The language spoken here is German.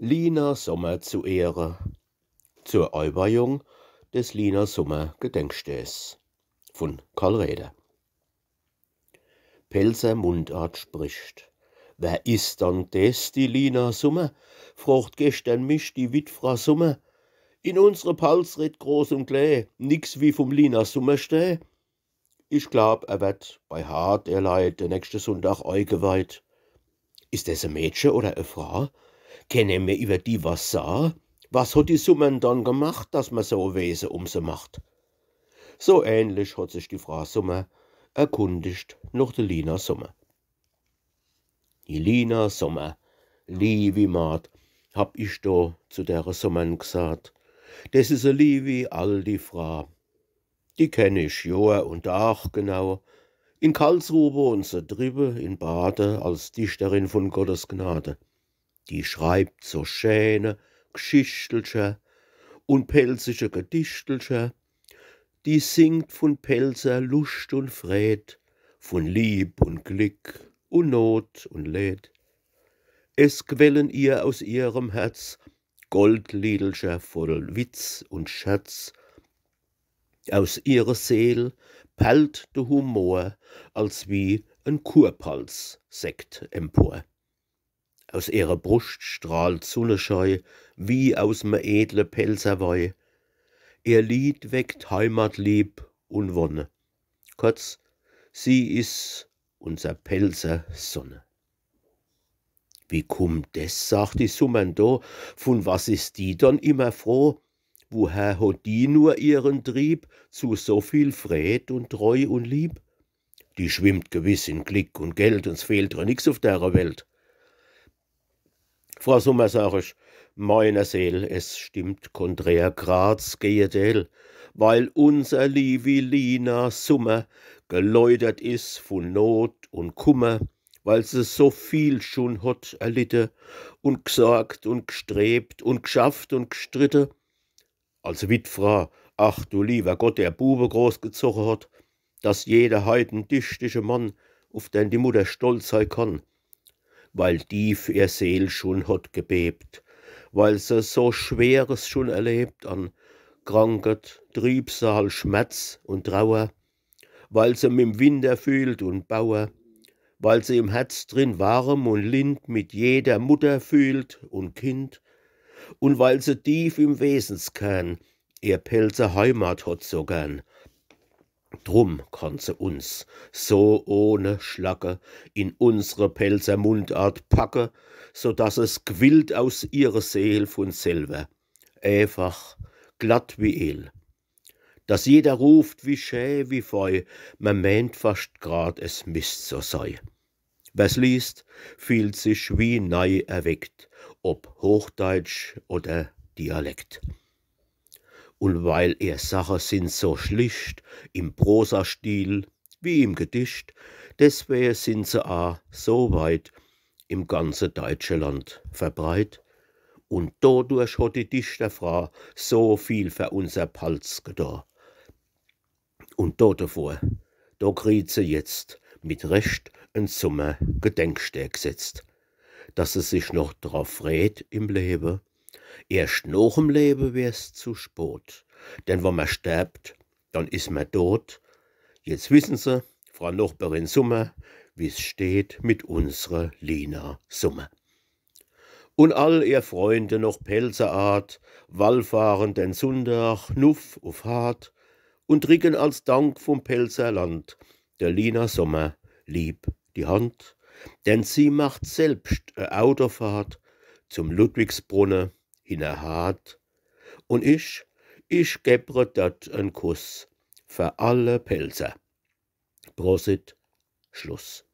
Lina Sommer zu Ehre zur Einweihung des Lina Sommer Gedenkstäs von Karl Räder. Pelzer Mundart spricht: Wer ist dann des, die Lina Sommer? Fragt gestern mich die Witfrau Sommer. In unsere Palz red groß und kläh, nix wie vom Lina Sommer steh. Ich glaub, wird bei Hart erleid der nächste Sonntag eingeweiht. Ist es ein Mädchen oder eine Frau? Können wir über die was sagen? Was hat die Summern dann gemacht, dass man so ein Wesen um sie macht? So ähnlich hat sich die Frau Sommer erkundigt nach der Lina Sommer. Die Lina Sommer, liebe Maat, hab ich da zu der Sommern gesagt. Das is a liebe alte Frau. Die kenn ich Jahr und Tag genau. In Karlsruhe wohnt sie drüben in Bade als Dichterin von Gottes Gnade. Die schreibt so schöne Geschichtelchen und pelzige Gedichtelchen. Die singt von Pelzer Lust und Fred, von Lieb und Glück und Not und Leid. Es quellen ihr aus ihrem Herz Goldliedelscher voll Witz und Scherz. Aus ihrer Seel pellt der Humor, als wie ein Kurpals-Sekt empor. Aus ihrer Brust strahlt Sonnenscheu, wie aus me edle Pelzerwei. Ihr Lied weckt Heimatlieb und Wonne. Kurz, sie is unser Pelzer Sonne. Wie kummt des, sagt die Summern do, von was ist die dann immer froh? Woher hat die nur ihren Trieb zu so viel Fred und Treu und Lieb? Die schwimmt gewiss in Glück und Geld, uns fehlt ihr nix auf der Welt. Frau Sommer, sag ich, meiner Seel, es stimmt konträr grad's Geedel, weil unser liebe Lina Sommer geläutert is von Not und Kummer, weil sie so viel schon hat erlitten und gesorgt und gestrebt und geschafft und gestritten. Als Witfrau, ach du lieber Gott, der Bube großgezogen hat, dass jeder heiden dichtige Mann, auf den die Mutter stolz sein kann, weil die für ihr Seel schon hat gebebt, weil sie so Schweres schon erlebt an Krankheit, Trübsal, Schmerz und Trauer, weil sie mit dem Winter fühlt und Bauer, weil sie im Herz drin warm und lind mit jeder Mutter fühlt und Kind, und weil sie tief im Wesenskern ihr Pelzer Heimat hat so gern. Drum kann sie uns so ohne Schlacke in unsere Pelzer Mundart packe, so dass es quillt aus ihrer Seel von selber, einfach glatt wie El. Dass jeder ruft wie schä, wie fei, man meint fast grad, es müsst so sei. Wer's liest, fühlt sich wie neu erweckt, ob Hochdeutsch oder Dialekt. Und weil ihr Sachen sind so schlicht, im Prosastil wie im Gedicht, deswegen sind sie a so weit im ganze deutsche Land verbreit. Und dadurch hat die Dichterfrau so viel für unser Palz getan. Und davor, da kriegt sie jetzt mit Recht ein Sommer Gedenksteg gesetzt, dass sie sich noch drauf freut im Leben. Erst nach dem Leben wär's zu spät, denn wenn man stirbt, dann ist man tot. Jetzt wissen Sie, Frau Nachbarin Sommer, wie's steht mit unserer Lina Sommer. Und all ihr Freunde noch Pelzerart, wallfahren den Sonntag nuff auf Hart und drücken als Dank vom Pelzerland der Lina Sommer lieb die Hand, denn sie macht selbst eine Autofahrt zum Ludwigsbrunnen hinnerhart. Und ich gebre dort einen Kuss für alle Pelzer. Prosit, Schluss.